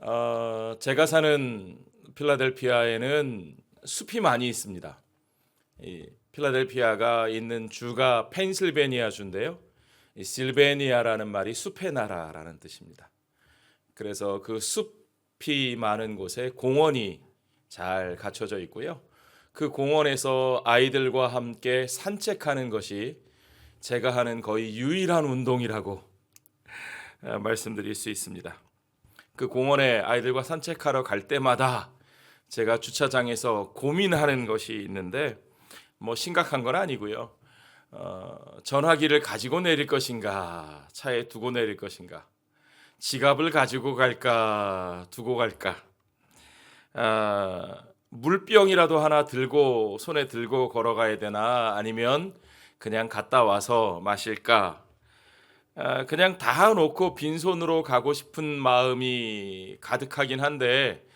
제가 사는 필라델피아에는 숲이 많이 있습니다. 이 필라델피아가 있는 주가 펜실베니아 주인데요. 이 실베니아라는 말이 숲의 나라라는 뜻입니다. 그래서 그 숲이 많은 곳에 공원이 잘 갖춰져 있고요. 그 공원에서 아이들과 함께 산책하는 것이 제가 하는 거의 유일한 운동이라고 말씀드릴 수 있습니다. 그 공원에 아이들과 산책하러 갈 때마다 제가 주차장에서 고민하는 것이 있는데 뭐 심각한 건 아니고요. 전화기를 가지고 내릴 것인가, 차에 두고 내릴 것인가, 지갑을 가지고 갈까, 두고 갈까, 물병이라도 하나 들고 손에 들고 걸어가야 되나, 아니면 그냥 갔다 와서 마실까. 그냥 다 놓고 빈손으로 가고 싶은 마음이 가득하긴 한데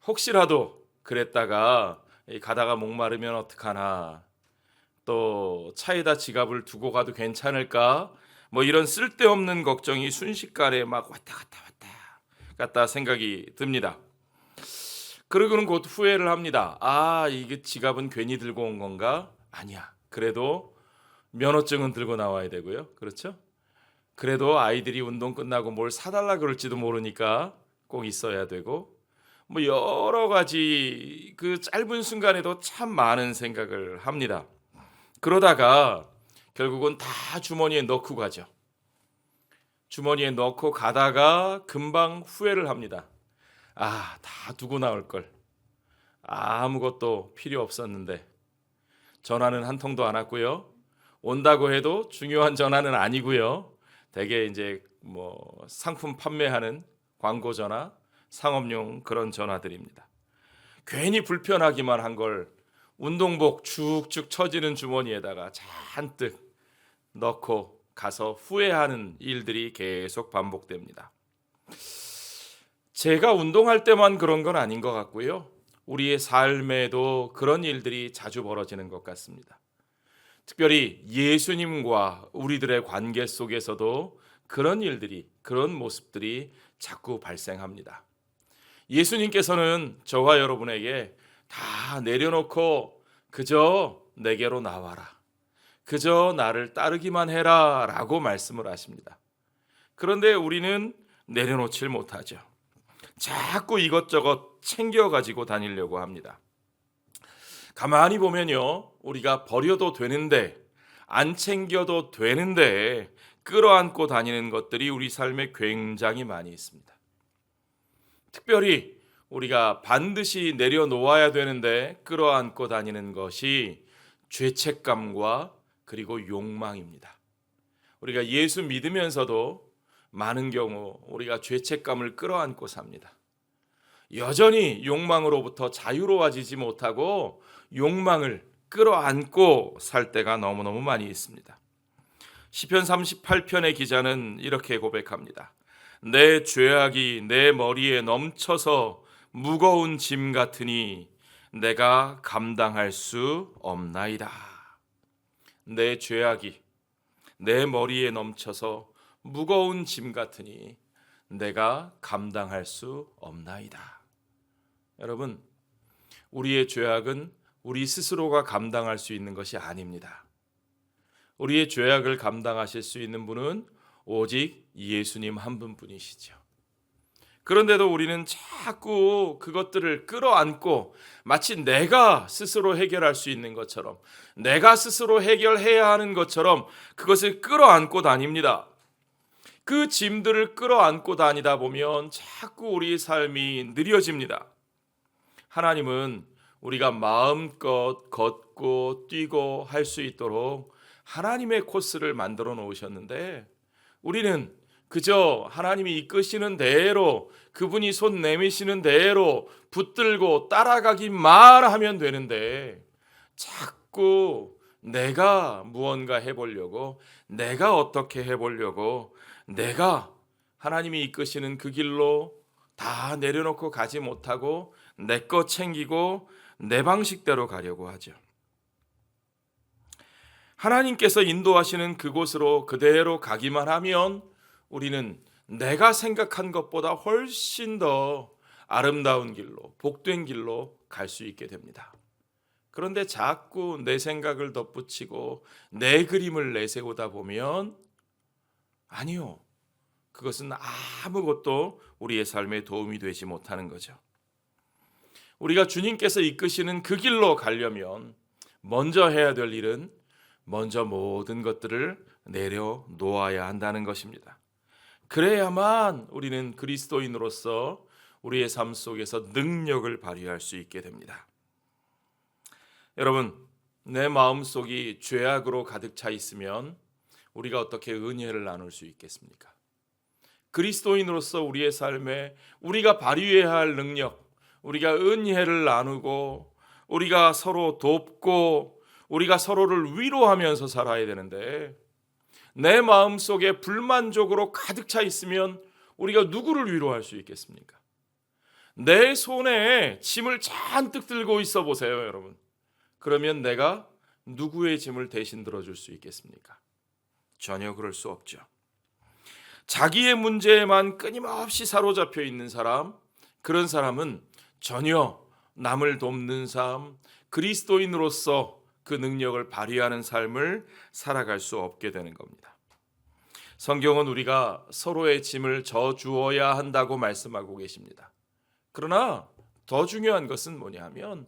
혹시라도 그랬다가 가다가 목마르면 어떡하나, 또 차에다 지갑을 두고 가도 괜찮을까, 뭐 이런 쓸데없는 걱정이 순식간에 막 왔다 갔다 생각이 듭니다. 그러고는 곧 후회를 합니다. 이게 지갑은 괜히 들고 온 건가? 아니야. 그래도 면허증은 들고 나와야 되고요. 그렇죠? 그래도 아이들이 운동 끝나고 뭘 사달라 그럴지도 모르니까 꼭 있어야 되고, 뭐 여러 가지 그 짧은 순간에도 참 많은 생각을 합니다. 그러다가 결국은 다 주머니에 넣고 가죠. 주머니에 넣고 가다가 금방 후회를 합니다. 다 두고 나올 걸. 아무것도 필요 없었는데. 전화는 한 통도 안 왔고요. 온다고 해도 중요한 전화는 아니고요. 대개 이제 뭐 상품 판매하는 광고 전화, 상업용 그런 전화들입니다. 괜히 불편하기만 한 걸 운동복 쭉쭉 처지는 주머니에다가 잔뜩 넣고 가서 후회하는 일들이 계속 반복됩니다. 제가 운동할 때만 그런 건 아닌 것 같고요. 우리의 삶에도 그런 일들이 자주 벌어지는 것 같습니다. 특별히 예수님과 우리들의 관계 속에서도 그런 일들이, 그런 모습들이 자꾸 발생합니다. 예수님께서는 저와 여러분에게 다 내려놓고 그저 내게로 나와라, 그저 나를 따르기만 해라 라고 말씀을 하십니다. 그런데 우리는 내려놓질 못하죠. 자꾸 이것저것 챙겨가지고 다니려고 합니다. 가만히 보면요, 우리가 버려도 되는데, 안 챙겨도 되는데 끌어안고 다니는 것들이 우리 삶에 굉장히 많이 있습니다. 특별히 우리가 반드시 내려놓아야 되는데 끌어안고 다니는 것이 죄책감과 그리고 욕망입니다. 우리가 예수 믿으면서도 많은 경우 우리가 죄책감을 끌어안고 삽니다. 여전히 욕망으로부터 자유로워지지 못하고 욕망을 끌어안고 살 때가 너무너무 많이 있습니다. 시편 38편의 기자는 이렇게 고백합니다. 내 죄악이 내 머리에 넘쳐서 무거운 짐 같으니 내가 감당할 수 없나이다. 내 죄악이 내 머리에 넘쳐서 무거운 짐 같으니 내가 감당할 수 없나이다. 여러분, 우리의 죄악은 우리 스스로가 감당할 수 있는 것이 아닙니다. 우리의 죄악을 감당하실 수 있는 분은 오직 예수님 한 분뿐이시죠. 그런데도 우리는 자꾸 그것들을 끌어안고 마치 내가 스스로 해결할 수 있는 것처럼, 내가 스스로 해결해야 하는 것처럼 그것을 끌어안고 다닙니다. 그 짐들을 끌어안고 다니다 보면 자꾸 우리 삶이 느려집니다. 하나님은 우리가 마음껏 걷고 뛰고 할 수 있도록 하나님의 코스를 만들어 놓으셨는데, 우리는 그저 하나님이 이끄시는 대로, 그분이 손 내미시는 대로 붙들고 따라가기만 하면 되는데, 자꾸 내가 무언가 해보려고, 내가 어떻게 해보려고, 내가 하나님이 이끄시는 그 길로 다 내려놓고 가지 못하고 내 것 챙기고 내 방식대로 가려고 하죠. 하나님께서 인도하시는 그곳으로 그대로 가기만 하면 우리는 내가 생각한 것보다 훨씬 더 아름다운 길로, 복된 길로 갈 수 있게 됩니다. 그런데 자꾸 내 생각을 덧붙이고 내 그림을 내세우다 보면 아니요. 그것은 아무것도 우리의 삶에 도움이 되지 못하는 거죠. 우리가 주님께서 이끄시는 그 길로 가려면 먼저 해야 될 일은 먼저 모든 것들을 내려놓아야 한다는 것입니다. 그래야만 우리는 그리스도인으로서 우리의 삶 속에서 능력을 발휘할 수 있게 됩니다. 여러분, 내 마음속이 죄악으로 가득 차 있으면 우리가 어떻게 은혜를 나눌 수 있겠습니까? 그리스도인으로서 우리의 삶에 우리가 발휘해야 할 능력, 우리가 은혜를 나누고 우리가 서로 돕고 우리가 서로를 위로하면서 살아야 되는데 내 마음속에 불만족으로 가득 차 있으면 우리가 누구를 위로할 수 있겠습니까? 내 손에 짐을 잔뜩 들고 있어 보세요, 여러분. 그러면 내가 누구의 짐을 대신 들어줄 수 있겠습니까? 전혀 그럴 수 없죠. 자기의 문제에만 끊임없이 사로잡혀 있는 사람, 그런 사람은 전혀 남을 돕는 삶, 그리스도인으로서 그 능력을 발휘하는 삶을 살아갈 수 없게 되는 겁니다. 성경은 우리가 서로의 짐을 져주어야 한다고 말씀하고 계십니다. 그러나 더 중요한 것은 뭐냐 하면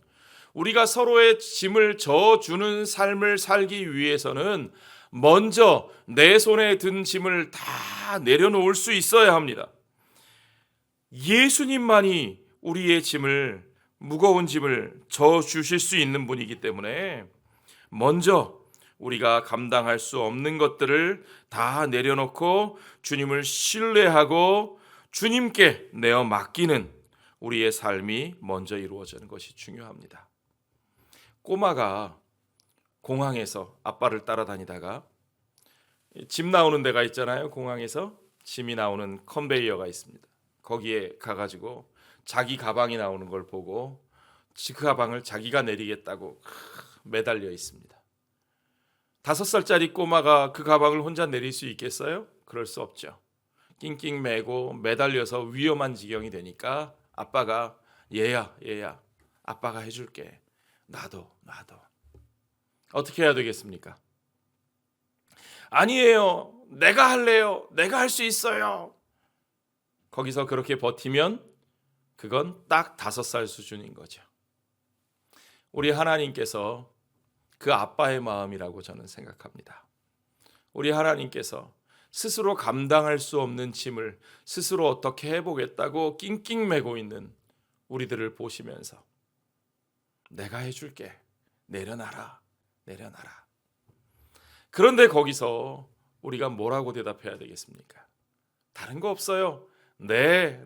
우리가 서로의 짐을 져주는 삶을 살기 위해서는 먼저 내 손에 든 짐을 다 내려놓을 수 있어야 합니다. 예수님만이 우리의 짐을, 무거운 짐을 져주실 수 있는 분이기 때문에 먼저 우리가 감당할 수 없는 것들을 다 내려놓고 주님을 신뢰하고 주님께 내어 맡기는 우리의 삶이 먼저 이루어지는 것이 중요합니다. 꼬마가 공항에서 아빠를 따라다니다가 짐 나오는 데가 있잖아요. 공항에서 짐이 나오는 컨베이어가 있습니다. 거기에 가가지고 자기 가방이 나오는 걸 보고 그 가방을 자기가 내리겠다고 매달려 있습니다. 5살짜리 꼬마가 그 가방을 혼자 내릴 수 있겠어요? 그럴 수 없죠. 낑낑 매고 매달려서 위험한 지경이 되니까 아빠가 얘야 아빠가 해줄게. 나도 어떻게 해야 되겠습니까? 아니에요. 내가 할래요. 내가 할 수 있어요. 거기서 그렇게 버티면 그건 딱 5살 수준인 거죠. 우리 하나님께서 그 아빠의 마음이라고 저는 생각합니다. 우리 하나님께서 스스로 감당할 수 없는 짐을 스스로 어떻게 해보겠다고 낑낑 매고 있는 우리들을 보시면서 내가 해줄게. 내려놔라. 그런데 거기서 우리가 뭐라고 대답해야 되겠습니까? 다른 거 없어요. 네,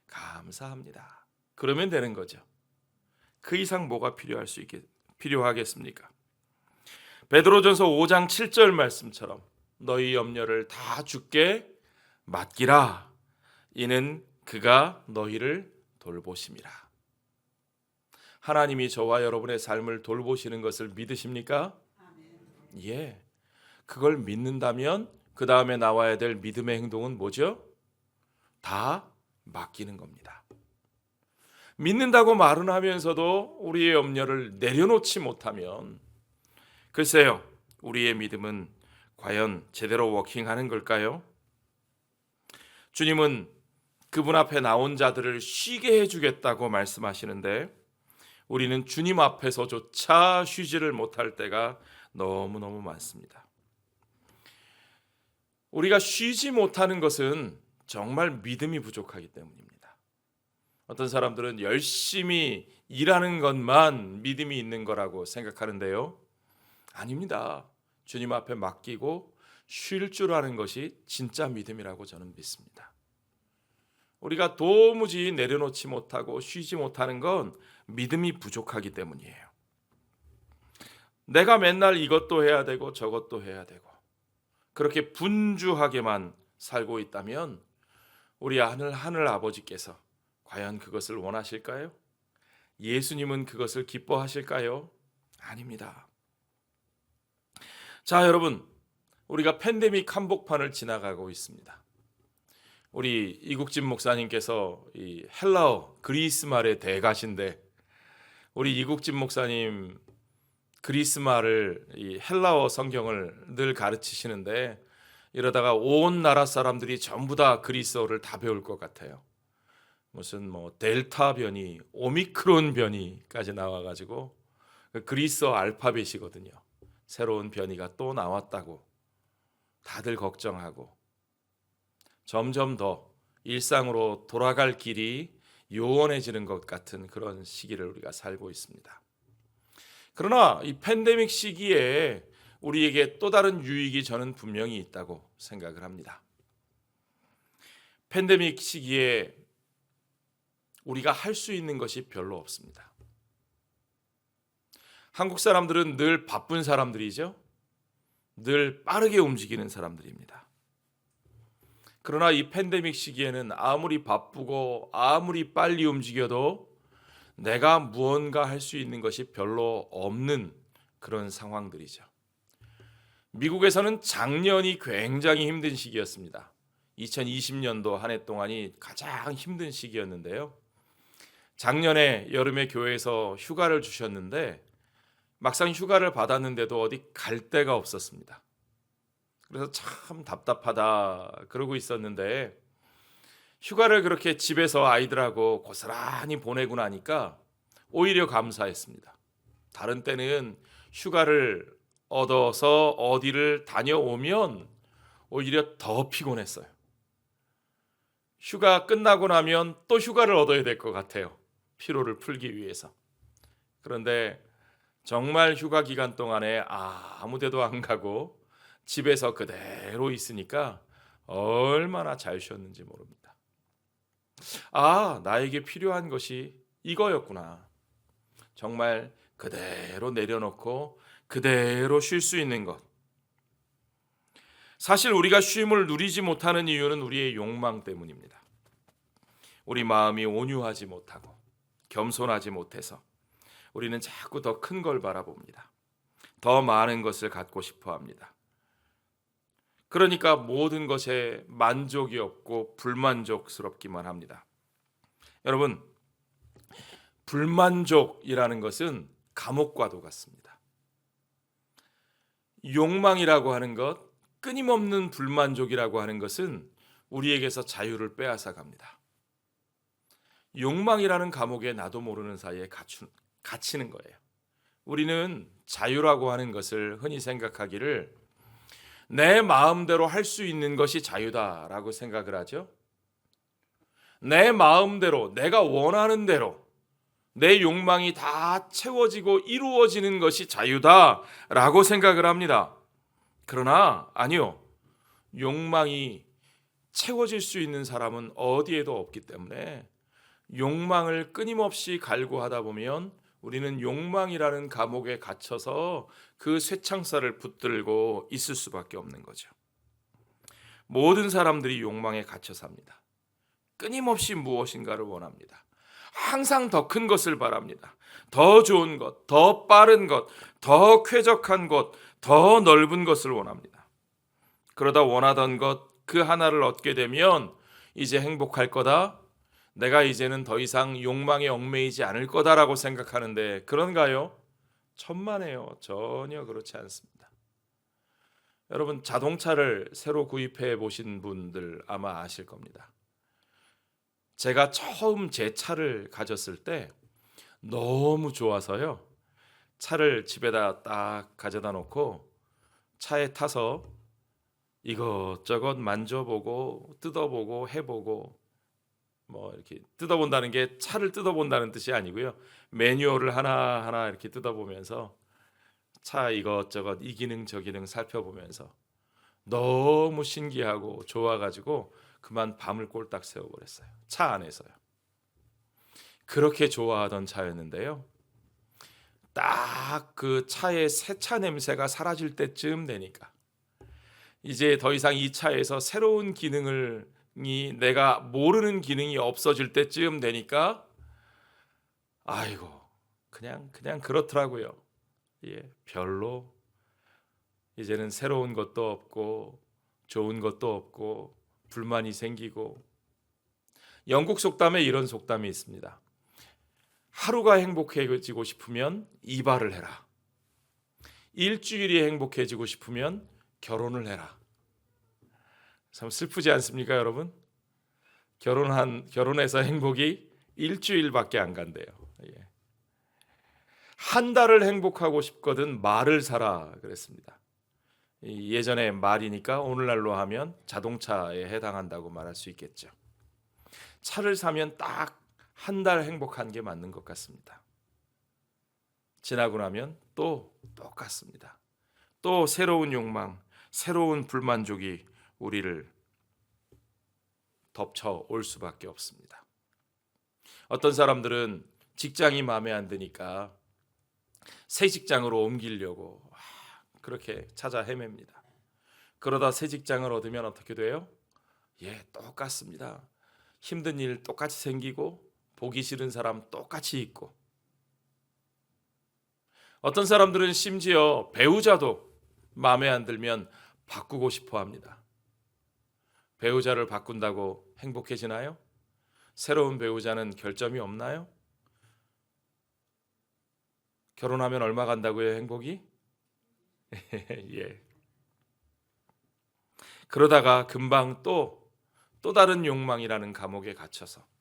감사합니다. 그러면 되는 거죠. 그 이상 뭐가 필요하겠습니까? 베드로전서 5장 7절 말씀처럼 너희 염려를 다 주께 맡기라. 이는 그가 너희를 돌보심이라. 하나님이 저와 여러분의 삶을 돌보시는 것을 믿으십니까? 예. 그걸 믿는다면 그 다음에 나와야 될 믿음의 행동은 뭐죠? 다 맡기는 겁니다. 믿는다고 말은 하면서도 우리의 염려를 내려놓지 못하면 글쎄요, 우리의 믿음은 과연 제대로 워킹하는 걸까요? 주님은 그분 앞에 나온 자들을 쉬게 해주겠다고 말씀하시는데 우리는 주님 앞에서조차 쉬지를 못할 때가 너무너무 많습니다. 우리가 쉬지 못하는 것은 정말 믿음이 부족하기 때문입니다. 어떤 사람들은 열심히 일하는 것만 믿음이 있는 거라고 생각하는데요. 아닙니다. 주님 앞에 맡기고 쉴 줄 아는 것이 진짜 믿음이라고 저는 믿습니다. 우리가 도무지 내려놓지 못하고 쉬지 못하는 건 믿음이 부족하기 때문이에요. 내가 맨날 이것도 해야 되고 저것도 해야 되고 그렇게 분주하게만 살고 있다면 우리 하늘 아버지께서 과연 그것을 원하실까요? 예수님은 그것을 기뻐하실까요? 아닙니다. 자, 여러분, 우리가 팬데믹 한복판을 지나가고 있습니다. 우리 이국진 목사님께서 이 헬라어 그리스 말의 대가신데 우리 이국진 목사님 그리스 말을 이 헬라어 성경을 늘 가르치시는데 이러다가 온 나라 사람들이 전부 다 그리스어를 다 배울 것 같아요. 무슨 뭐 델타 변이, 오미크론 변이까지 나와가지고 그리스어 알파벳이거든요. 새로운 변이가 또 나왔다고 다들 걱정하고 점점 더 일상으로 돌아갈 길이 요원해지는 것 같은 그런 시기를 우리가 살고 있습니다. 그러나 이 팬데믹 시기에 우리에게 또 다른 유익이 저는 분명히 있다고 생각을 합니다. 팬데믹 시기에 우리가 할 수 있는 것이 별로 없습니다. 한국 사람들은 늘 바쁜 사람들이죠. 늘 빠르게 움직이는 사람들입니다. 그러나 이 팬데믹 시기에는 아무리 바쁘고 아무리 빨리 움직여도 내가 무언가 할 수 있는 것이 별로 없는 그런 상황들이죠. 미국에서는 작년이 굉장히 힘든 시기였습니다. 2020년도 한 해 동안이 가장 힘든 시기였는데요. 작년에 여름에 교회에서 휴가를 주셨는데 막상 휴가를 받았는데도 어디 갈 데가 없었습니다. 그래서 참 답답하다 그러고 있었는데 휴가를 그렇게 집에서 아이들하고 고스란히 보내고 나니까 오히려 감사했습니다. 다른 때는 휴가를 얻어서 어디를 다녀오면 오히려 더 피곤했어요. 휴가 끝나고 나면 또 휴가를 얻어야 될 것 같아요. 피로를 풀기 위해서. 그런데 정말 휴가 기간 동안에 아무 데도 안 가고 집에서 그대로 있으니까 얼마나 잘 쉬었는지 모릅니다. 나에게 필요한 것이 이거였구나. 정말 그대로 내려놓고 그대로 쉴 수 있는 것. 사실 우리가 쉼을 누리지 못하는 이유는 우리의 욕망 때문입니다. 우리 마음이 온유하지 못하고 겸손하지 못해서 우리는 자꾸 더 큰 걸 바라봅니다. 더 많은 것을 갖고 싶어 합니다. 그러니까 모든 것에 만족이 없고 불만족스럽기만 합니다. 여러분, 불만족이라는 것은 감옥과도 같습니다. 욕망이라고 하는 것, 끊임없는 불만족이라고 하는 것은 우리에게서 자유를 빼앗아 갑니다. 욕망이라는 감옥에 나도 모르는 사이에 갇히는 거예요. 우리는 자유라고 하는 것을 흔히 생각하기를 내 마음대로 할 수 있는 것이 자유다라고 생각을 하죠. 내 마음대로, 내가 원하는 대로 내 욕망이 다 채워지고 이루어지는 것이 자유다라고 생각을 합니다. 그러나 아니요. 욕망이 채워질 수 있는 사람은 어디에도 없기 때문에 욕망을 끊임없이 갈구하다 보면 우리는 욕망이라는 감옥에 갇혀서 그 쇠창살을 붙들고 있을 수밖에 없는 거죠. 모든 사람들이 욕망에 갇혀 삽니다. 끊임없이 무엇인가를 원합니다. 항상 더 큰 것을 바랍니다. 더 좋은 것, 더 빠른 것, 더 쾌적한 것, 더 넓은 것을 원합니다. 그러다 원하던 것 그 하나를 얻게 되면 이제 행복할 거다. 내가 이제는 더 이상 욕망에 얽매이지 않을 거다라고 생각하는데 그런가요? 천만에요. 전혀 그렇지 않습니다. 여러분, 자동차를 새로 구입해 보신 분들 아마 아실 겁니다. 제가 처음 제 차를 가졌을 때 너무 좋아서요. 차를 집에다 딱 가져다 놓고 차에 타서 이것저것 만져보고 뜯어보고 해보고 뭐 이렇게 뜯어본다는 게 차를 뜯어본다는 뜻이 아니고요. 매뉴얼을 하나하나 이렇게 뜯어보면서 차 이것저것 이 기능 저 기능 살펴보면서 너무 신기하고 좋아가지고 그만 밤을 꼴딱 새워버렸어요. 차 안에서요. 그렇게 좋아하던 차였는데요. 딱 그 차의 새 차 냄새가 사라질 때쯤 되니까 이제 더 이상 이 차에서 새로운 기능을 내가 모르는 기능이 없어질 때쯤 되니까 아이고 그냥 그렇더라고요. 별로 이제는 새로운 것도 없고 좋은 것도 없고 불만이 생기고, 영국 속담에 이런 속담이 있습니다. 하루가 행복해지고 싶으면 이발을 해라. 일주일이 행복해지고 싶으면 결혼을 해라. 참 슬프지 않습니까, 여러분? 결혼해서 행복이 일주일밖에 안 간대요. 예. 한 달을 행복하고 싶거든 말을 사라 그랬습니다. 예전에 말이니까 오늘날로 하면 자동차에 해당한다고 말할 수 있겠죠. 차를 사면 딱 한 달 행복한 게 맞는 것 같습니다. 지나고 나면 또 똑같습니다. 또 새로운 욕망, 새로운 불만족이 우리를 덮쳐올 수밖에 없습니다. 어떤 사람들은 직장이 마음에 안 드니까 새 직장으로 옮기려고 그렇게 찾아 헤맵니다. 그러다 새 직장을 얻으면 어떻게 돼요? 똑같습니다. 힘든 일 똑같이 생기고 보기 싫은 사람 똑같이 있고, 어떤 사람들은 심지어 배우자도 마음에 안 들면 바꾸고 싶어 합니다. 배우자를 바꾼다고 행복해지나요? 새로운 배우자는 결점이 없나요? 결혼하면 얼마 간다고요, 행복이? 예. 그러다가 금방 또 다른 욕망이라는 감옥에 갇혀서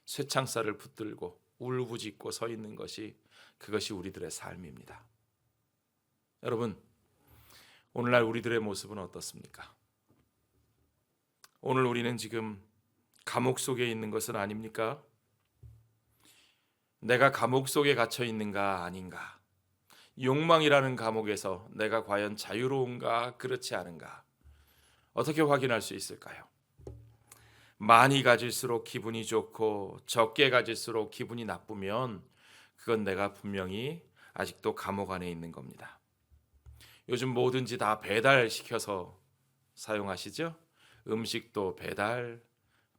쇠창살을 붙들고 울부짖고 서 있는 그것이 우리들의 삶입니다. 여러분, 오늘날 우리들의 모습은 어떻습니까? 오늘 우리는 지금 감옥 속에 있는 것은 아닙니까? 내가 감옥 속에 갇혀 있는가 아닌가? 욕망이라는 감옥에서 내가 과연 자유로운가 그렇지 않은가? 어떻게 확인할 수 있을까요? 많이 가질수록 기분이 좋고 적게 가질수록 기분이 나쁘면 그건 내가 분명히 아직도 감옥 안에 있는 겁니다. 요즘 뭐든지 다 배달시켜서 사용하시죠? 음식도 배달,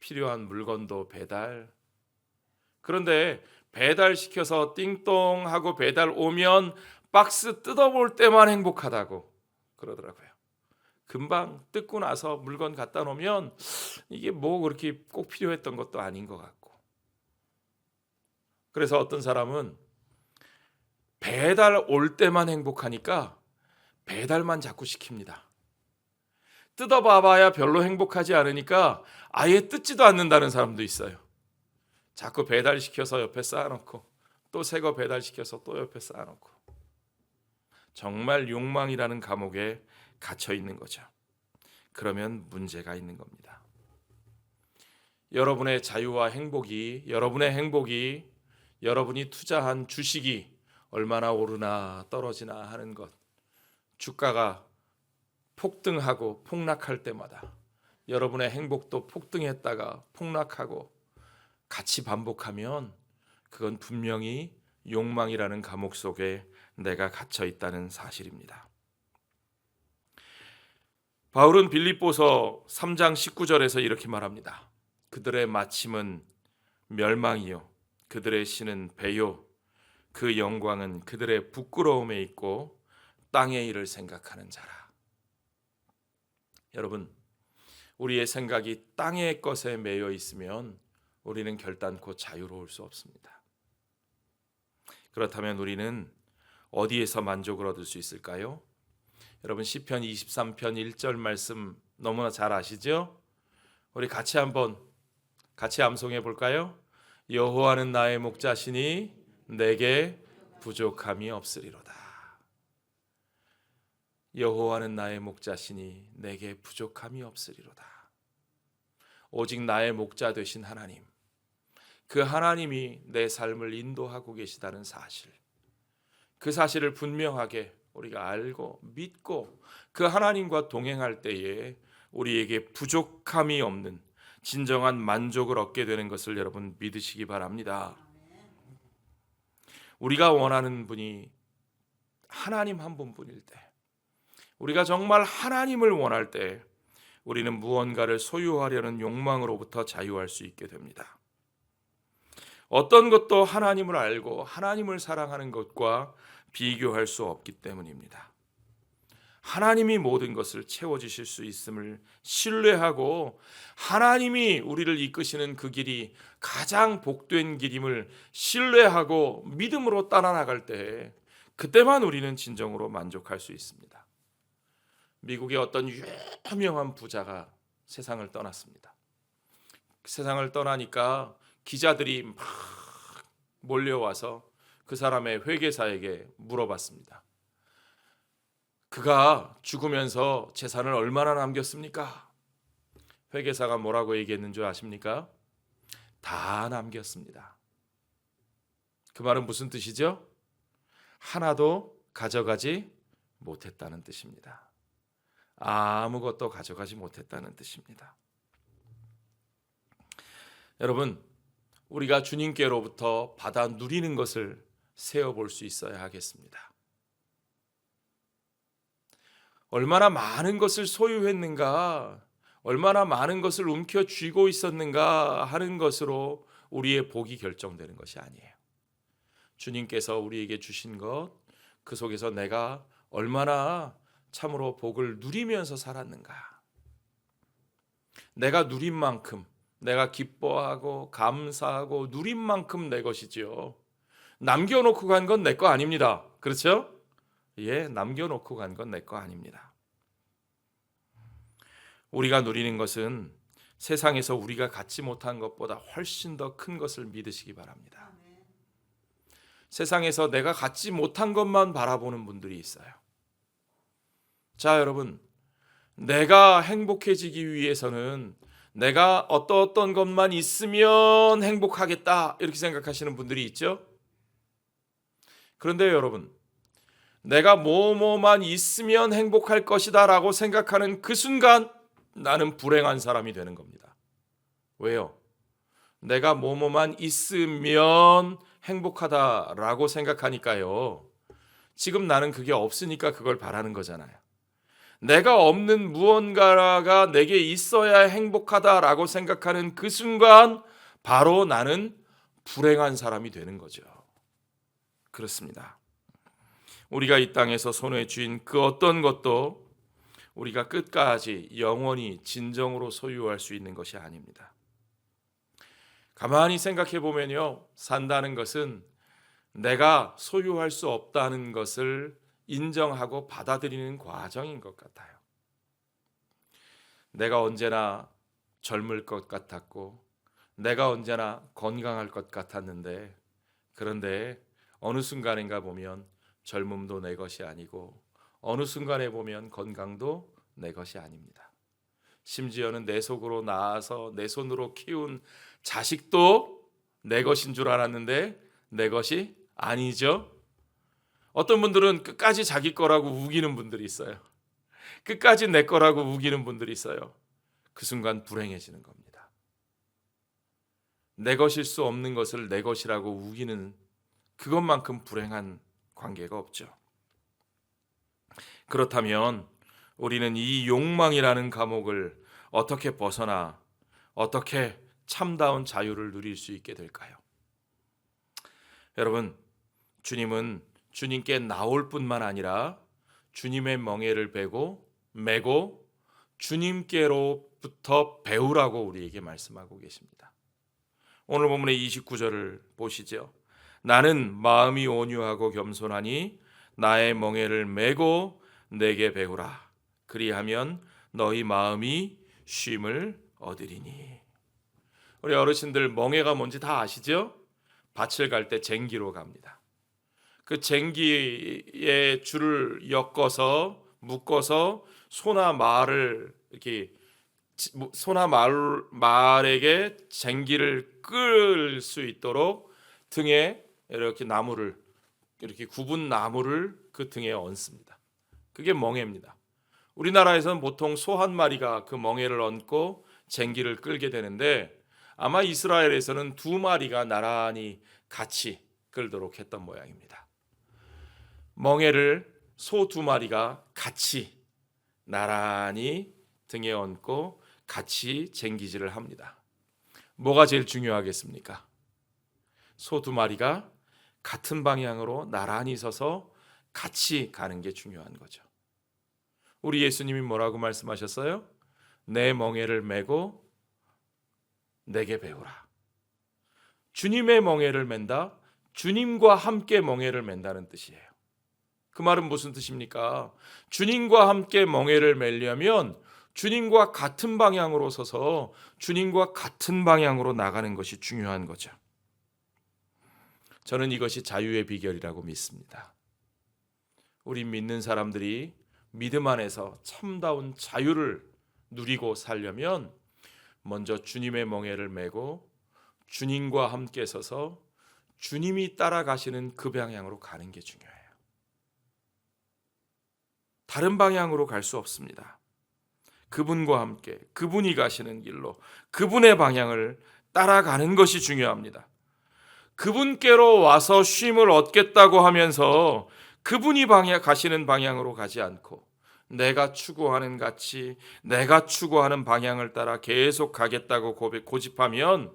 필요한 물건도 배달. 그런데 배달시켜서 띵동 하고 배달 오면 박스 뜯어볼 때만 행복하다고 그러더라고요. 금방 뜯고 나서 물건 갖다 놓으면 이게 뭐 그렇게 꼭 필요했던 것도 아닌 것 같고. 그래서 어떤 사람은 배달 올 때만 행복하니까 배달만 자꾸 시킵니다. 뜯어봐봐야 별로 행복하지 않으니까 아예 뜯지도 않는다는 사람도 있어요. 자꾸 배달시켜서 옆에 쌓아놓고 또 새 거 배달시켜서 또 옆에 쌓아놓고, 정말 욕망이라는 감옥에 갇혀 있는 거죠. 그러면 문제가 있는 겁니다. 여러분의 자유와 행복이, 여러분의 행복이 여러분이 투자한 주식이 얼마나 오르나 떨어지나 하는 것, 주가가 폭등하고 폭락할 때마다 여러분의 행복도 폭등했다가 폭락하고 같이 반복하면 그건 분명히 욕망이라는 감옥 속에 내가 갇혀 있다는 사실입니다. 바울은 빌립보서 3장 19절에서 이렇게 말합니다. 그들의 마침은 멸망이요 그들의 신은 배요 그 영광은 그들의 부끄러움에 있고 땅의 일을 생각하는 자라. 여러분, 우리의 생각이 땅의 것에 매여 있으면 우리는 결단코 자유로울 수 없습니다. 그렇다면 우리는 어디에서 만족을 얻을 수 있을까요? 여러분, 시편 23편 1절 말씀 너무나 잘 아시죠? 우리 같이 암송해 볼까요? 여호와는 나의 목자시니 내게 부족함이 없으리로다. 여호와는 나의 목자시니 내게 부족함이 없으리로다. 오직 나의 목자 되신 하나님, 그 하나님이 내 삶을 인도하고 계시다는 사실, 그 사실을 분명하게 우리가 알고 믿고 그 하나님과 동행할 때에 우리에게 부족함이 없는 진정한 만족을 얻게 되는 것을 여러분 믿으시기 바랍니다. 우리가 원하는 분이 하나님 한 분뿐일 때, 우리가 정말 하나님을 원할 때 우리는 무언가를 소유하려는 욕망으로부터 자유할 수 있게 됩니다. 어떤 것도 하나님을 알고 하나님을 사랑하는 것과 비교할 수 없기 때문입니다. 하나님이 모든 것을 채워주실 수 있음을 신뢰하고 하나님이 우리를 이끄시는 그 길이 가장 복된 길임을 신뢰하고 믿음으로 따라 나갈 때 그때만 우리는 진정으로 만족할 수 있습니다. 미국의 어떤 유명한 부자가 세상을 떠났습니다. 세상을 떠나니까 기자들이 막 몰려와서 그 사람의 회계사에게 물어봤습니다. 그가 죽으면서 재산을 얼마나 남겼습니까? 회계사가 뭐라고 얘기했는 줄 아십니까? 다 남겼습니다. 그 말은 무슨 뜻이죠? 하나도 가져가지 못했다는 뜻입니다. 아무것도 가져가지 못했다는 뜻입니다. 여러분, 우리가 주님께로부터 받아 누리는 것을 세어볼 수 있어야 하겠습니다. 얼마나 많은 것을 소유했는가, 얼마나 많은 것을 움켜쥐고 있었는가 하는 것으로 우리의 복이 결정되는 것이 아니에요. 주님께서 우리에게 주신 것, 그 속에서 내가 얼마나 참으로 복을 누리면서 살았는가. 내가 누린 만큼, 내가 기뻐하고 감사하고 누린 만큼 내 것이지요. 남겨놓고 간 건 내 거 아닙니다. 그렇죠? 예, 남겨놓고 간 건 내 거 아닙니다. 우리가 누리는 것은 세상에서 우리가 갖지 못한 것보다 훨씬 더 큰 것을 믿으시기 바랍니다. 세상에서 내가 갖지 못한 것만 바라보는 분들이 있어요. 자, 여러분, 내가 행복해지기 위해서는 내가 어떤 것만 있으면 행복하겠다 이렇게 생각하시는 분들이 있죠. 그런데 여러분, 내가 뭐만 있으면 행복할 것이다 라고 생각하는 그 순간 나는 불행한 사람이 되는 겁니다. 왜요? 내가 뭐만 있으면 행복하다라고 생각하니까요. 지금 나는 그게 없으니까 그걸 바라는 거잖아요. 내가 없는 무언가가 내게 있어야 행복하다라고 생각하는 그 순간 바로 나는 불행한 사람이 되는 거죠. 그렇습니다. 우리가 이 땅에서 손에 쥔 그 어떤 것도 우리가 끝까지 영원히 진정으로 소유할 수 있는 것이 아닙니다. 가만히 생각해 보면요, 산다는 것은 내가 소유할 수 없다는 것을 인정하고 받아들이는 과정인 것 같아요. 내가 언제나 젊을 것 같았고 내가 언제나 건강할 것 같았는데, 그런데 어느 순간인가 보면 젊음도 내 것이 아니고 어느 순간에 보면 건강도 내 것이 아닙니다. 심지어는 내 속으로 낳아서 내 손으로 키운 자식도 내 것인 줄 알았는데 내 것이 아니죠. 어떤 분들은 끝까지 자기 거라고 우기는 분들이 있어요. 끝까지 내 거라고 우기는 분들이 있어요. 그 순간 불행해지는 겁니다. 내 것일 수 없는 것을 내 것이라고 우기는 그것만큼 불행한 관계가 없죠. 그렇다면 우리는 이 욕망이라는 감옥을 어떻게 벗어나 어떻게 참다운 자유를 누릴 수 있게 될까요? 여러분, 주님은 주님께 나올 뿐만 아니라 주님의 멍에를 메고 주님께로부터 배우라고 우리에게 말씀하고 계십니다. 오늘 본문의 29절을 보시죠. 나는 마음이 온유하고 겸손하니 나의 멍에를 메고 내게 배우라. 그리하면 너희 마음이 쉼을 얻으리니. 우리 어르신들 멍에가 뭔지 다 아시죠? 밭을 갈 때 쟁기로 갑니다. 그 쟁기에 줄을 묶어서 소나 말을 이렇게 소나 말에게 쟁기를 끌 수 있도록 등에 이렇게 이렇게 굽은 나무를 그 등에 얹습니다. 그게 멍에입니다. 우리나라에서는 보통 소 한 마리가 그 멍에를 얹고 쟁기를 끌게 되는데 아마 이스라엘에서는 2마리가 나란히 같이 끌도록 했던 모양입니다. 멍에를 소 2마리가 같이 나란히 등에 얹고 같이 쟁기질을 합니다. 뭐가 제일 중요하겠습니까? 소 2마리가 같은 방향으로 나란히 서서 같이 가는 게 중요한 거죠. 우리 예수님이 뭐라고 말씀하셨어요? 내 멍에를 메고 내게 배우라. 주님의 멍에를 맨다, 주님과 함께 멍에를 맨다는 뜻이에요. 그 말은 무슨 뜻입니까? 주님과 함께 멍에를 매려면 주님과 같은 방향으로 서서 주님과 같은 방향으로 나가는 것이 중요한 거죠. 저는 이것이 자유의 비결이라고 믿습니다. 우리 믿는 사람들이 믿음 안에서 참다운 자유를 누리고 살려면 먼저 주님의 멍에를 메고 주님과 함께 서서 주님이 따라가시는 그 방향으로 가는 게 중요해요. 다른 방향으로 갈 수 없습니다. 그분과 함께 그분이 가시는 길로 그분의 방향을 따라가는 것이 중요합니다. 그분께로 와서 쉼을 얻겠다고 하면서 그분이 가시는 방향으로 가지 않고 내가 추구하는 가치, 내가 추구하는 방향을 따라 계속 가겠다고 고집하면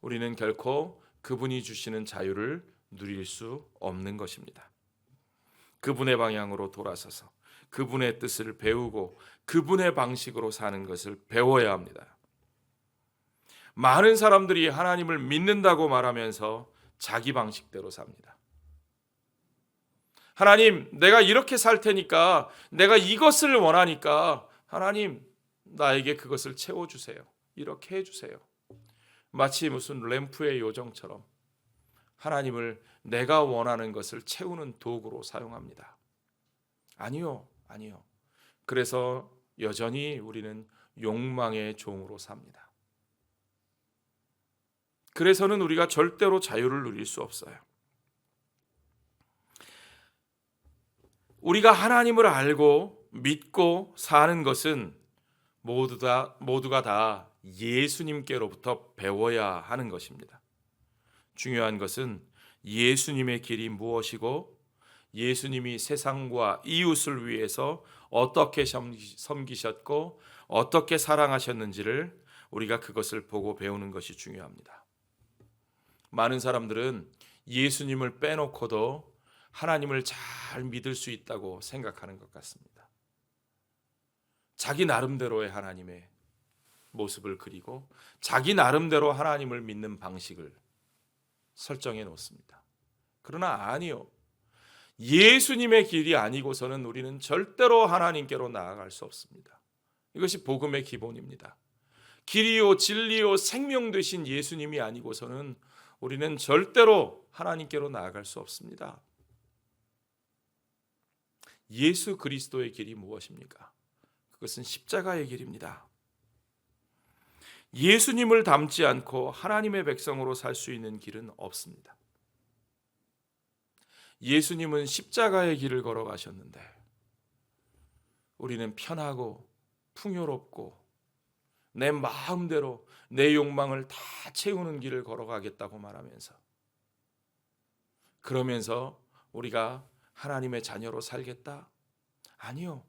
우리는 결코 그분이 주시는 자유를 누릴 수 없는 것입니다. 그분의 방향으로 돌아서서 그분의 뜻을 배우고 그분의 방식으로 사는 것을 배워야 합니다. 많은 사람들이 하나님을 믿는다고 말하면서 자기 방식대로 삽니다. 하나님, 내가 이렇게 살 테니까, 내가 이것을 원하니까 하나님, 나에게 그것을 채워주세요. 이렇게 해주세요. 마치 무슨 램프의 요정처럼 하나님을 내가 원하는 것을 채우는 도구로 사용합니다. 아니요. 그래서 여전히 우리는 욕망의 종으로 삽니다. 그래서는 우리가 절대로 자유를 누릴 수 없어요. 우리가 하나님을 알고 믿고 사는 것은 모두가 다 예수님께로부터 배워야 하는 것입니다. 중요한 것은 예수님의 길이 무엇이고 예수님이 세상과 이웃을 위해서 어떻게 섬기셨고 어떻게 사랑하셨는지를 우리가 그것을 보고 배우는 것이 중요합니다. 많은 사람들은 예수님을 빼놓고도 하나님을 잘 믿을 수 있다고 생각하는 것 같습니다. 자기 나름대로의 하나님의 모습을 그리고 자기 나름대로 하나님을 믿는 방식을 설정해 놓습니다. 그러나 아니요. 예수님의 길이 아니고서는 우리는 절대로 하나님께로 나아갈 수 없습니다. 이것이 복음의 기본입니다. 길이요 진리요 생명 되신 예수님이 아니고서는 우리는 절대로 하나님께로 나아갈 수 없습니다. 예수 그리스도의 길이 무엇입니까? 그것은 십자가의 길입니다. 예수님을 닮지 않고 하나님의 백성으로 살 수 있는 길은 없습니다. 예수님은 십자가의 길을 걸어가셨는데 우리는 편하고 풍요롭고 내 마음대로 내 욕망을 다 채우는 길을 걸어가겠다고 말하면서 그러면서 우리가 하나님의 자녀로 살겠다? 아니요.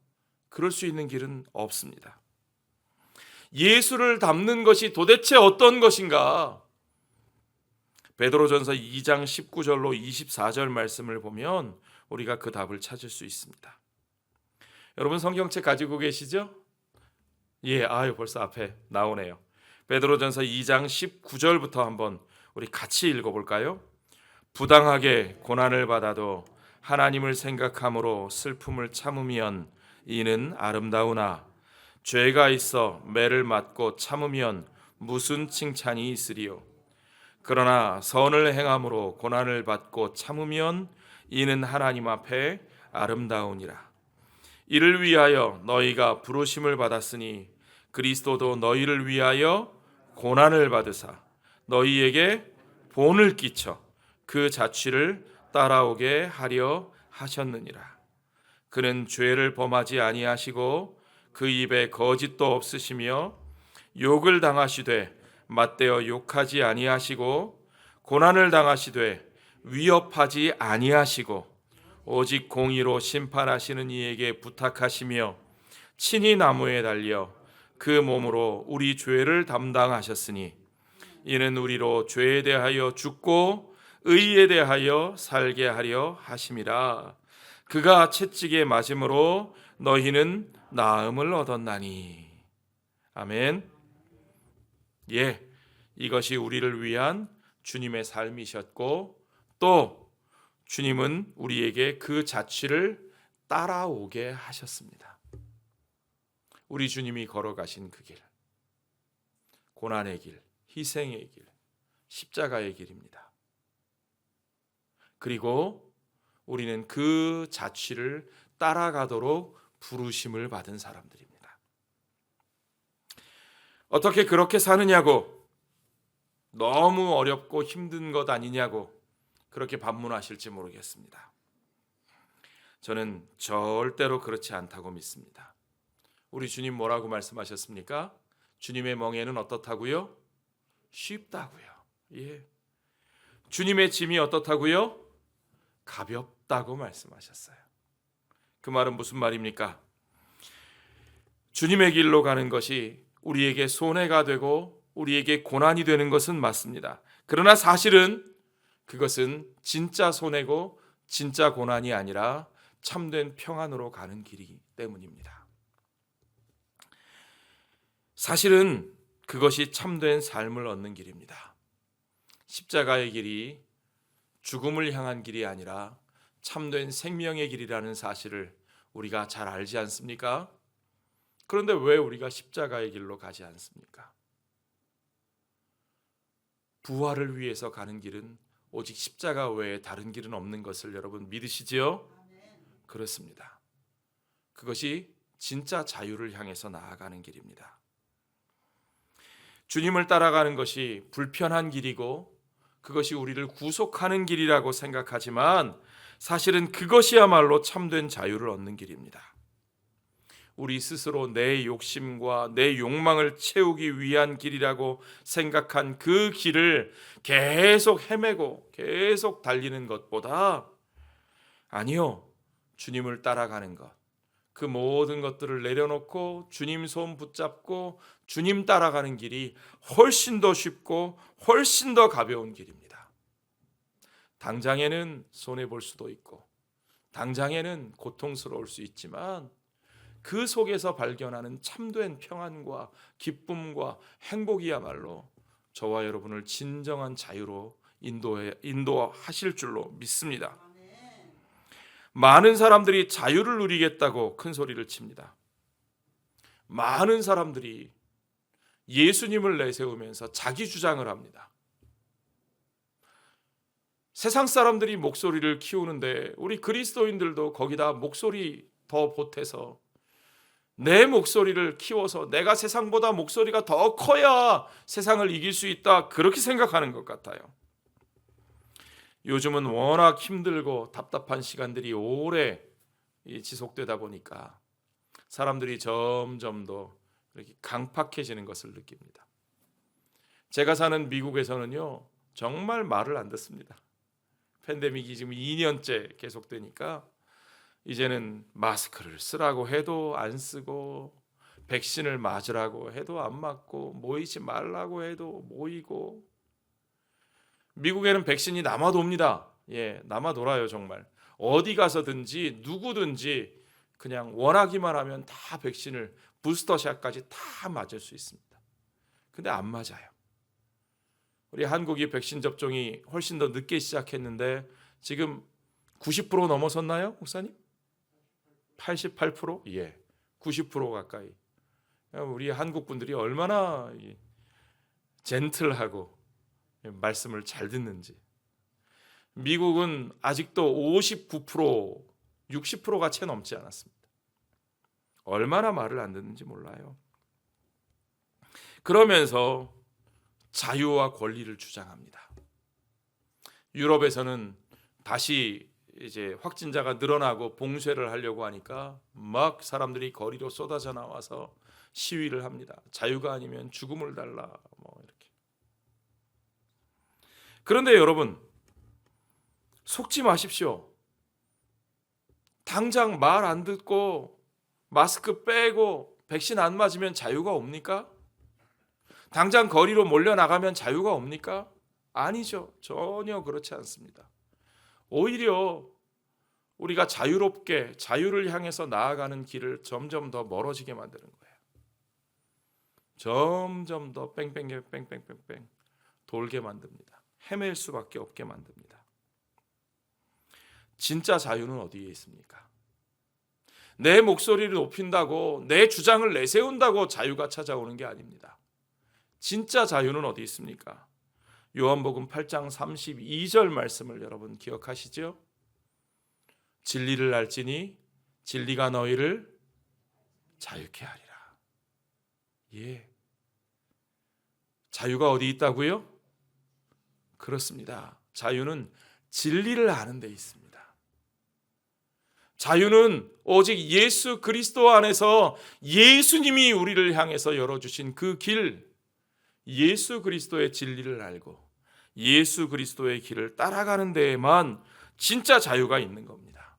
그럴 수 있는 길은 없습니다. 예수를 닮는 것이 도대체 어떤 것인가? 베드로전서 2장 19절로 24절 말씀을 보면 우리가 그 답을 찾을 수 있습니다. 여러분 성경책 가지고 계시죠? 벌써 앞에 나오네요. 베드로전서 2장 19절부터 한번 우리 같이 읽어볼까요? 부당하게 고난을 받아도 하나님을 생각함으로 슬픔을 참으면 이는 아름다우나 죄가 있어 매를 맞고 참으면 무슨 칭찬이 있으리요. 그러나 선을 행함으로 고난을 받고 참으면 이는 하나님 앞에 아름다우니라. 이를 위하여 너희가 부르심을 받았으니 그리스도도 너희를 위하여 고난을 받으사 너희에게 본을 끼쳐 그 자취를 따라오게 하려 하셨느니라. 그는 죄를 범하지 아니하시고 그 입에 거짓도 없으시며 욕을 당하시되 맞대어 욕하지 아니하시고 고난을 당하시되 위협하지 아니하시고 오직 공의로 심판하시는 이에게 부탁하시며 친히 나무에 달려 그 몸으로 우리 죄를 담당하셨으니 이는 우리로 죄에 대하여 죽고 의에 대하여 살게 하려 하심이라. 그가 채찍에 맞음으로 너희는 나음을 얻었나니. 아멘. 예, 이것이 우리를 위한 주님의 삶이셨고, 또 주님은 우리에게 그 자취를 따라오게 하셨습니다. 우리 주님이 걸어가신 그 길, 고난의 길, 희생의 길, 십자가의 길입니다. 그리고 우리는 그 자취를 따라가도록 부르심을 받은 사람들입니다. 어떻게 그렇게 사느냐고, 너무 어렵고 힘든 것 아니냐고 그렇게 반문하실지 모르겠습니다. 저는 절대로 그렇지 않다고 믿습니다. 우리 주님 뭐라고 말씀하셨습니까? 주님의 멍에는 어떻다고요? 쉽다고요. 예. 주님의 짐이 어떻다고요? 가볍다고 말씀하셨어요. 그 말은 무슨 말입니까? 주님의 길로 가는 것이 우리에게 손해가 되고 우리에게 고난이 되는 것은 맞습니다. 그러나 사실은 그것은 진짜 손해고 진짜 고난이 아니라 참된 평안으로 가는 길이기 때문입니다. 사실은 그것이 참된 삶을 얻는 길입니다. 십자가의 길이 죽음을 향한 길이 아니라 참된 생명의 길이라는 사실을 우리가 잘 알지 않습니까? 그런데 왜 우리가 십자가의 길로 가지 않습니까? 부활을 위해서 가는 길은 오직 십자가 외에 다른 길은 없는 것을 여러분 믿으시지요? 그렇습니다. 그것이 진짜 자유를 향해서 나아가는 길입니다. 주님을 따라가는 것이 불편한 길이고 그것이 우리를 구속하는 길이라고 생각하지만 사실은 그것이야말로 참된 자유를 얻는 길입니다. 우리 스스로 내 욕심과 내 욕망을 채우기 위한 길이라고 생각한 그 길을 계속 헤매고 계속 달리는 것보다 아니요, 주님을 따라가는 것, 그 모든 것들을 내려놓고 주님 손 붙잡고 주님 따라가는 길이 훨씬 더 쉽고 훨씬 더 가벼운 길입니다. 당장에는 손해볼 수도 있고 당장에는 고통스러울 수 있지만 그 속에서 발견하는 참된 평안과 기쁨과 행복이야말로 저와 여러분을 진정한 자유로 인도하실 줄로 믿습니다. 많은 사람들이 자유를 누리겠다고 큰 소리를 칩니다. 많은 사람들이 예수님을 내세우면서 자기 주장을 합니다. 세상 사람들이 목소리를 키우는데 우리 그리스도인들도 거기다 목소리 더 보태서 내 목소리를 키워서 내가 세상보다 목소리가 더 커야 세상을 이길 수 있다, 그렇게 생각하는 것 같아요. 요즘은 워낙 힘들고 답답한 시간들이 오래 지속되다 보니까 사람들이 점점 더 이렇게 강팍해지는 것을 느낍니다. 제가 사는 미국에서는요, 정말 말을 안 듣습니다. 팬데믹이 지금 2년째 계속되니까 이제는 마스크를 쓰라고 해도 안 쓰고, 백신을 맞으라고 해도 안 맞고, 모이지 말라고 해도 모이고. 미국에는 백신이 남아돕니다. 예, 남아돌아요. 정말 어디 가서든지 누구든지 그냥 원하기만 하면 다 백신을, 부스터샷까지 다 맞을 수 있습니다. 근데 안 맞아요. 우리 한국이 백신 접종이 훨씬 더 늦게 시작했는데 지금 90% 넘어섰나요, 목사님? 88%? 예, 90% 가까이. 우리 한국 분들이 얼마나 젠틀하고 말씀을 잘 듣는지. 미국은 아직도 59%, 60%가 채 넘지 않았습니다. 얼마나 말을 안 듣는지 몰라요. 그러면서 자유와 권리를 주장합니다. 유럽에서는 다시 이제 확진자가 늘어나고 봉쇄를 하려고 하니까 막 사람들이 거리로 쏟아져 나와서 시위를 합니다. 자유가 아니면 죽음을 달라, 뭐 이렇게. 그런데 여러분, 속지 마십시오. 당장 말 안 듣고 마스크 빼고 백신 안 맞으면 자유가 옵니까? 당장 거리로 몰려나가면 자유가 옵니까? 아니죠. 전혀 그렇지 않습니다. 오히려 우리가 자유롭게 자유를 향해서 나아가는 길을 점점 더 멀어지게 만드는 거예요. 점점 더 뺑뺑뺑뺑뺑뺑 돌게 만듭니다. 헤맬 수밖에 없게 만듭니다. 진짜 자유는 어디에 있습니까? 내 목소리를 높인다고, 내 주장을 내세운다고 자유가 찾아오는 게 아닙니다. 진짜 자유는 어디 있습니까? 요한복음 8장 32절 말씀을 여러분 기억하시죠? 진리를 알지니 진리가 너희를 자유케 하리라. 예. 자유가 어디 있다고요? 그렇습니다. 자유는 진리를 아는 데 있습니다. 자유는 오직 예수 그리스도 안에서 예수님이 우리를 향해서 열어주신 그 길, 예수 그리스도의 진리를 알고 예수 그리스도의 길을 따라가는 데에만 진짜 자유가 있는 겁니다.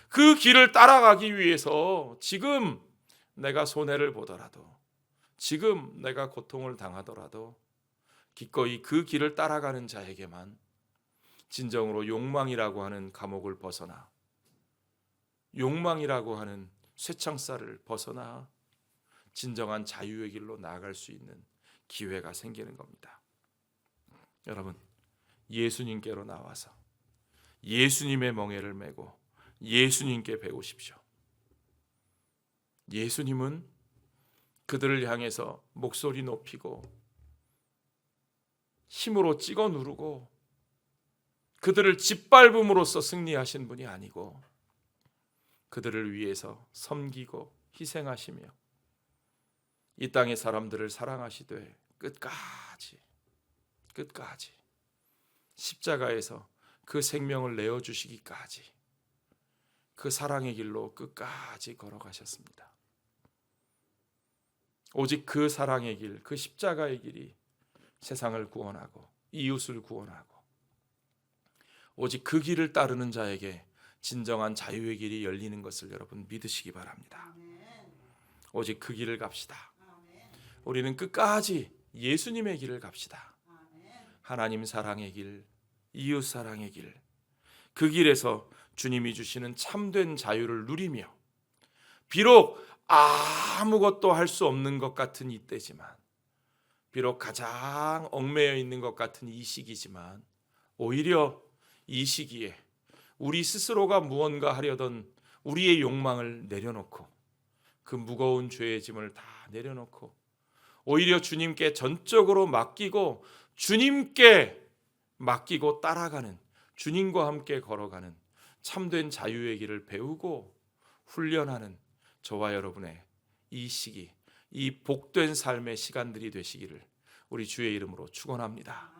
그 길을 따라가기 위해서 지금 내가 손해를 보더라도, 지금 내가 고통을 당하더라도 기꺼이 그 길을 따라가는 자에게만 진정으로 욕망이라고 하는 감옥을 벗어나, 욕망이라고 하는 쇠창살을 벗어나 진정한 자유의 길로 나아갈 수 있는 기회가 생기는 겁니다. 여러분, 예수님께로 나와서 예수님의 멍에를 메고 예수님께 배우십시오. 예수님은 그들을 향해서 목소리 높이고 힘으로 찍어 누르고 그들을 짓밟음으로써 승리하신 분이 아니고, 그들을 위해서 섬기고 희생하시며 이 땅의 사람들을 사랑하시되 끝까지 십자가에서 그 생명을 내어주시기까지 그 사랑의 길로 끝까지 걸어가셨습니다. 오직 그 사랑의 길, 그 십자가의 길이 세상을 구원하고 이웃을 구원하고, 오직 그 길을 따르는 자에게 진정한 자유의 길이 열리는 것을 여러분 믿으시기 바랍니다. 오직 그 길을 갑시다. 우리는 끝까지 예수님의 길을 갑시다. 하나님 사랑의 길, 이웃 사랑의 길, 그 길에서 주님이 주시는 참된 자유를 누리며, 비록 아무것도 할 수 없는 것 같은 이때지만, 비록 가장 얽매여 있는 것 같은 이 시기지만, 오히려 이 시기에 우리 스스로가 무언가 하려던 우리의 욕망을 내려놓고 그 무거운 죄의 짐을 다 내려놓고 오히려 주님께 전적으로 맡기고 주님께 맡기고 따라가는, 주님과 함께 걸어가는 참된 자유의 길을 배우고 훈련하는 저와 여러분의 이 시기, 이 복된 삶의 시간들이 되시기를 우리 주의 이름으로 축원합니다.